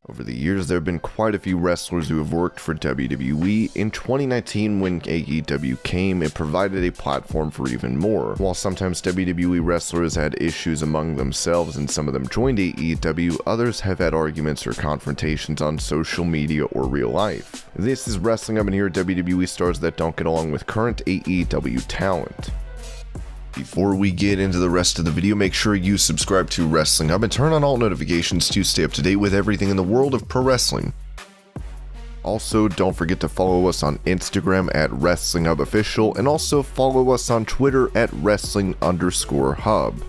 Over the years, there have been quite a few wrestlers who have worked for WWE. In 2019, when AEW came, it provided a platform for even more. While sometimes WWE wrestlers had issues among themselves and some of them joined AEW, others have had arguments or confrontations on social media or real life. This is Wrestling Up, and here are WWE stars that don't get along with current AEW talent. Before we get into the rest of the video, make sure you subscribe to Wrestling Hub and turn on all notifications to stay up to date with everything in the world of pro wrestling. Also, don't forget to follow us on Instagram at Wrestling Hub Official, and also follow us on Twitter at Wrestling_Hub.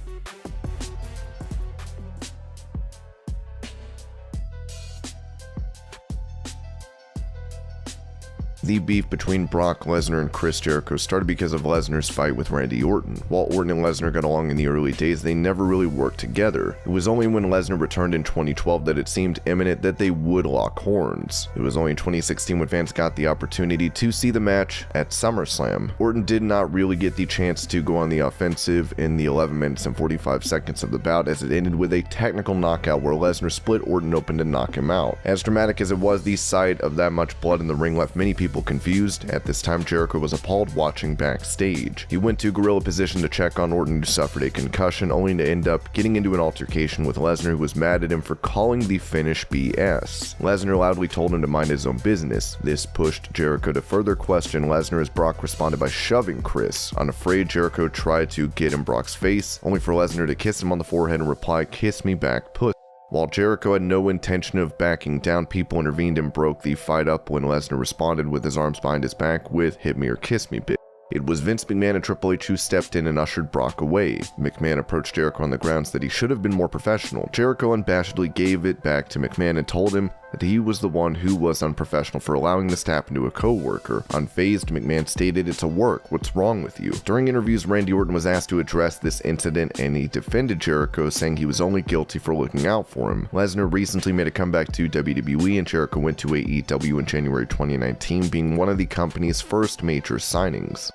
The beef between Brock Lesnar and Chris Jericho started because of Lesnar's fight with Randy Orton. While Orton and Lesnar got along in the early days, they never really worked together. It was only when Lesnar returned in 2012 that it seemed imminent that they would lock horns. It was only in 2016 when fans got the opportunity to see the match at SummerSlam. Orton did not really get the chance to go on the offensive in the 11 minutes and 45 seconds of the bout, as it ended with a technical knockout where Lesnar split Orton open to knock him out. As dramatic as it was, the sight of that much blood in the ring left many people confused. At this time, Jericho was appalled watching backstage. He went to gorilla position to check on Orton, who suffered a concussion, only to end up getting into an altercation with Lesnar, who was mad at him for calling the finish BS. Lesnar loudly told him to mind his own business. This pushed Jericho to further question Lesnar, as Brock responded by shoving Chris. Unafraid, Jericho tried to get in Brock's face, only for Lesnar to kiss him on the forehead and reply, "Kiss me back, puss." While Jericho had no intention of backing down, people intervened and broke the fight up when Lesnar responded with his arms behind his back with "hit me or kiss me, bitch." It was Vince McMahon and Triple H who stepped in and ushered Brock away. McMahon approached Jericho on the grounds that he should have been more professional. Jericho unabashedly gave it back to McMahon and told him that he was the one who was unprofessional for allowing this to happen to a co-worker. Unfazed, McMahon stated, "It's a work, what's wrong with you?" During interviews, Randy Orton was asked to address this incident, and he defended Jericho, saying he was only guilty for looking out for him. Lesnar recently made a comeback to WWE, and Jericho went to AEW in January 2019, being one of the company's first major signings.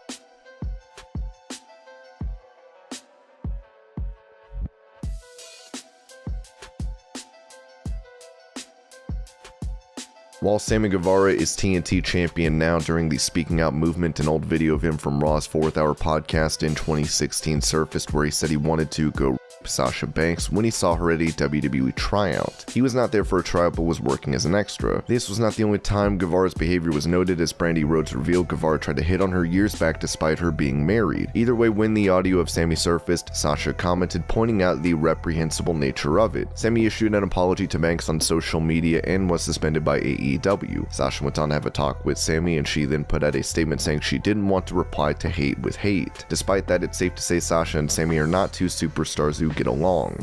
While Sammy Guevara is TNT champion now, during the Speaking Out movement, an old video of him from Raw's 4th Hour podcast in 2016 surfaced where he said he wanted to go Sasha Banks when he saw her at a WWE tryout. He was not there for a tryout but was working as an extra. This was not the only time Guevara's behavior was noted, as Brandy Rhodes revealed Guevara tried to hit on her years back despite her being married. Either way, when the audio of Sammy surfaced, Sasha commented, pointing out the reprehensible nature of it. Sammy issued an apology to Banks on social media and was suspended by AEW. Sasha went on to have a talk with Sammy, and she then put out a statement saying she didn't want to reply to hate with hate. Despite that, it's safe to say Sasha and Sammy are not two superstars who get along.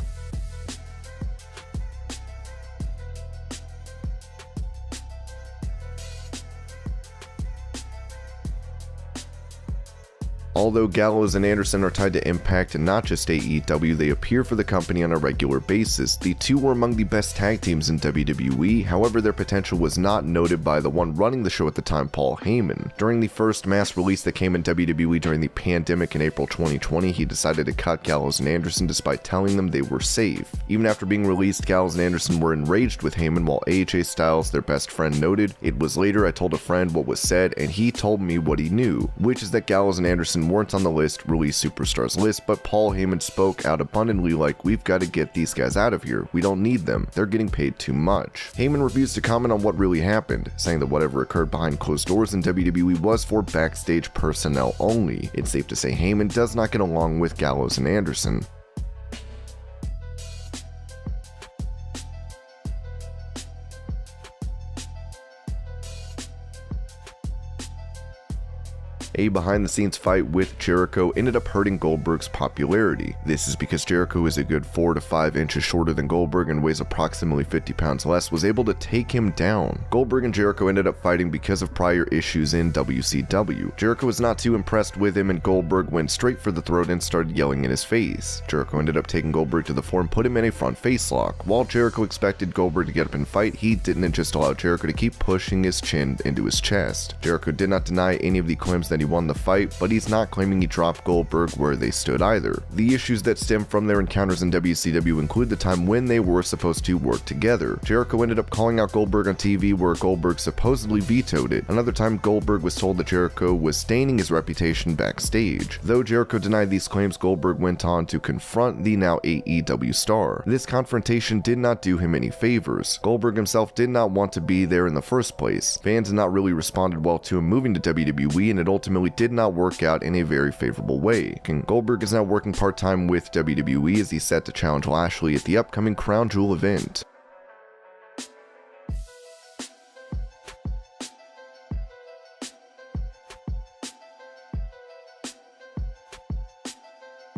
Although Gallows and Anderson are tied to Impact and not just AEW, they appear for the company on a regular basis. The two were among the best tag teams in WWE, however their potential was not noted by the one running the show at the time, Paul Heyman. During the first mass release that came in WWE during the pandemic in April 2020, he decided to cut Gallows and Anderson despite telling them they were safe. Even after being released, Gallows and Anderson were enraged with Heyman, while AJ Styles, their best friend, noted, "It was later I told a friend what was said and he told me what he knew," which is that Gallows and Anderson weren't on the list, released superstars list, but Paul Heyman spoke out abundantly like, "We've got to get these guys out of here. We don't need them. They're getting paid too much." Heyman refused to comment on what really happened, saying that whatever occurred behind closed doors in WWE was for backstage personnel only. It's safe to say Heyman does not get along with Gallows and Anderson. A behind-the-scenes fight with Jericho ended up hurting Goldberg's popularity. This is because Jericho is a good 4 to 5 inches shorter than Goldberg and weighs approximately 50 pounds less, was able to take him down. Goldberg and Jericho ended up fighting because of prior issues in WCW. Jericho was not too impressed with him, and Goldberg went straight for the throat and started yelling in his face. Jericho ended up taking Goldberg to the floor and put him in a front face lock. While Jericho expected Goldberg to get up and fight, he didn't, and just allowed Jericho to keep pushing his chin into his chest. Jericho did not deny any of the claims that he won the fight, but he's not claiming he dropped Goldberg where they stood either. The issues that stem from their encounters in WCW include the time when they were supposed to work together. Jericho ended up calling out Goldberg on TV where Goldberg supposedly vetoed it. Another time, Goldberg was told that Jericho was staining his reputation backstage. Though Jericho denied these claims, Goldberg went on to confront the now AEW star. This confrontation did not do him any favors. Goldberg himself did not want to be there in the first place. Fans had not really responded well to him moving to WWE, and it ultimately did not work out in a very favorable way. Goldberg is now working part-time with WWE as he's set to challenge Lashley at the upcoming Crown Jewel event.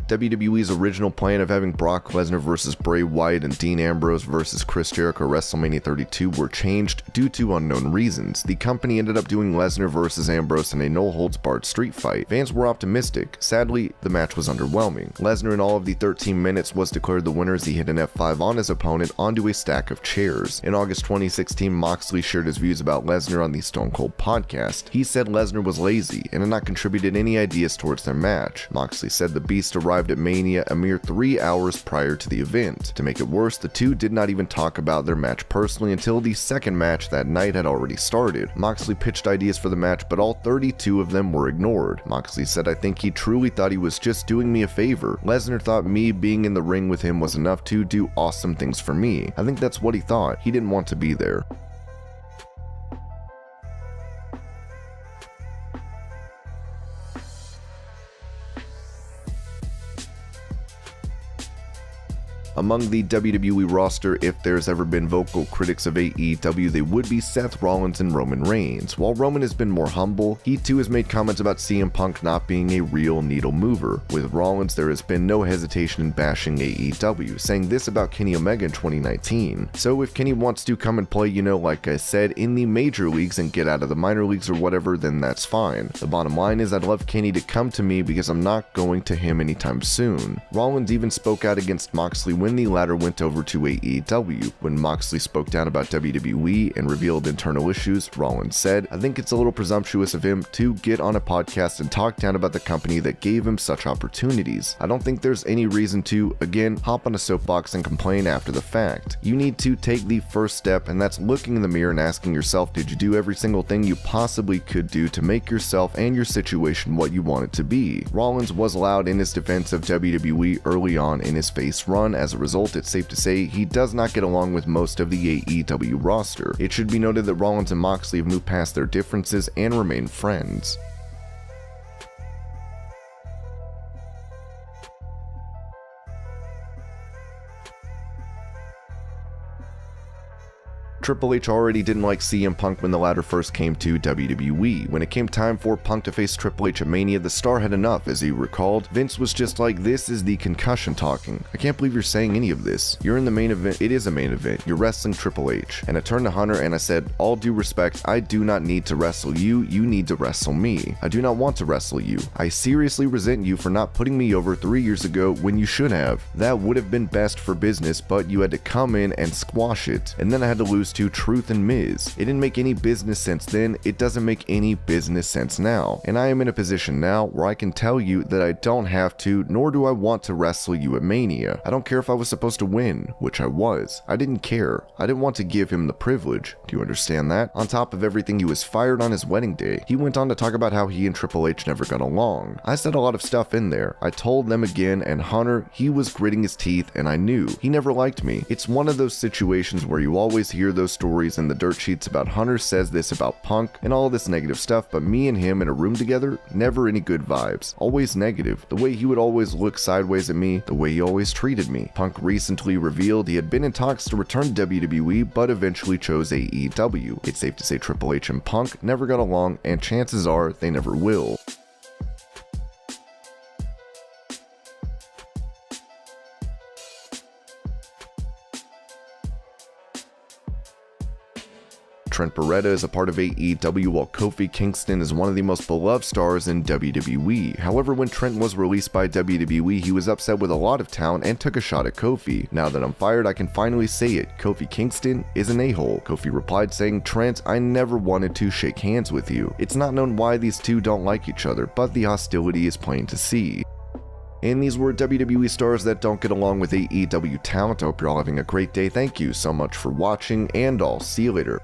WWE's original plan of having Brock Lesnar vs. Bray Wyatt and Dean Ambrose vs. Chris Jericho WrestleMania 32 were changed due to unknown reasons. The company ended up doing Lesnar vs. Ambrose in a no-holds-barred street fight. Fans were optimistic. Sadly, the match was underwhelming. Lesnar in all of the 13 minutes was declared the winner as he hit an F5 on his opponent onto a stack of chairs. In August 2016, Moxley shared his views about Lesnar on the Stone Cold podcast. He said Lesnar was lazy and had not contributed any ideas towards their match. Moxley said the Beast arrived at Mania a mere 3 hours prior to the event. To make it worse, the two did not even talk about their match personally until the second match that night had already started. Moxley pitched ideas for the match, but all 32 of them were ignored. Moxley said, "I think he truly thought he was just doing me a favor. Lesnar thought me being in the ring with him was enough to do awesome things for me. I think that's what he thought. He didn't want to be there." Among the WWE roster, if there's ever been vocal critics of AEW, they would be Seth Rollins and Roman Reigns. While Roman has been more humble, he too has made comments about CM Punk not being a real needle mover. With Rollins, there has been no hesitation in bashing AEW, saying this about Kenny Omega in 2019. So if Kenny wants to come and play, like I said, in the major leagues and get out of the minor leagues or whatever, then that's fine. The bottom line is I'd love Kenny to come to me because I'm not going to him anytime soon. Rollins even spoke out against Moxley when the latter went over to AEW. When Moxley spoke down about WWE and revealed internal issues, Rollins said, "I think it's a little presumptuous of him to get on a podcast and talk down about the company that gave him such opportunities. I don't think there's any reason to, again, hop on a soapbox and complain after the fact. You need to take the first step, and that's looking in the mirror and asking yourself, did you do every single thing you possibly could do to make yourself and your situation what you want it to be?" Rollins was loud in his defense of WWE early on in his face run. As a result, it's safe to say he does not get along with most of the AEW roster. It should be noted that Rollins and Moxley have moved past their differences and remain friends. Triple H already didn't like CM Punk when the latter first came to WWE. When it came time for Punk to face Triple H at Mania, the star had enough. As he recalled, Vince was just like, "This is the concussion talking. I can't believe you're saying any of this. You're in the main event. It is a main event. You're wrestling Triple H." And I turned to Hunter and I said, "All due respect, I do not need to wrestle you. You need to wrestle me. I do not want to wrestle you. I seriously resent you for not putting me over 3 years ago when you should have. That would have been best for business, but you had to come in and squash it. And then I had to lose to Truth and Miz. It didn't make any business sense then. It doesn't make any business sense now. And I am in a position now where I can tell you that I don't have to, nor do I want to wrestle you at Mania. I don't care if I was supposed to win," which I was. I didn't care. I didn't want to give him the privilege. Do you understand that? On top of everything, he was fired on his wedding day. He went on to talk about how he and Triple H never got along. I said a lot of stuff in there. I told them again, and Hunter, he was gritting his teeth, and I knew. He never liked me. It's one of those situations where you always hear those stories in the dirt sheets about Hunter says this about Punk and all this negative stuff, but me and him in a room together, never any good vibes. Always negative. The way he would always look sideways at me, the way he always treated me. Punk recently revealed he had been in talks to return to WWE, but eventually chose AEW. It's safe to say Triple H and Punk never got along, and chances are they never will. Trent Beretta is a part of AEW while Kofi Kingston is one of the most beloved stars in WWE. However, when Trent was released by WWE, he was upset with a lot of talent and took a shot at Kofi. Now that I'm fired, I can finally say it. Kofi Kingston is an a-hole. Kofi replied saying, "Trent, I never wanted to shake hands with you. It's not known why these two don't like each other, but the hostility is plain to see." And these were WWE stars that don't get along with AEW talent. I hope you're all having a great day. Thank you so much for watching, and I'll see you later.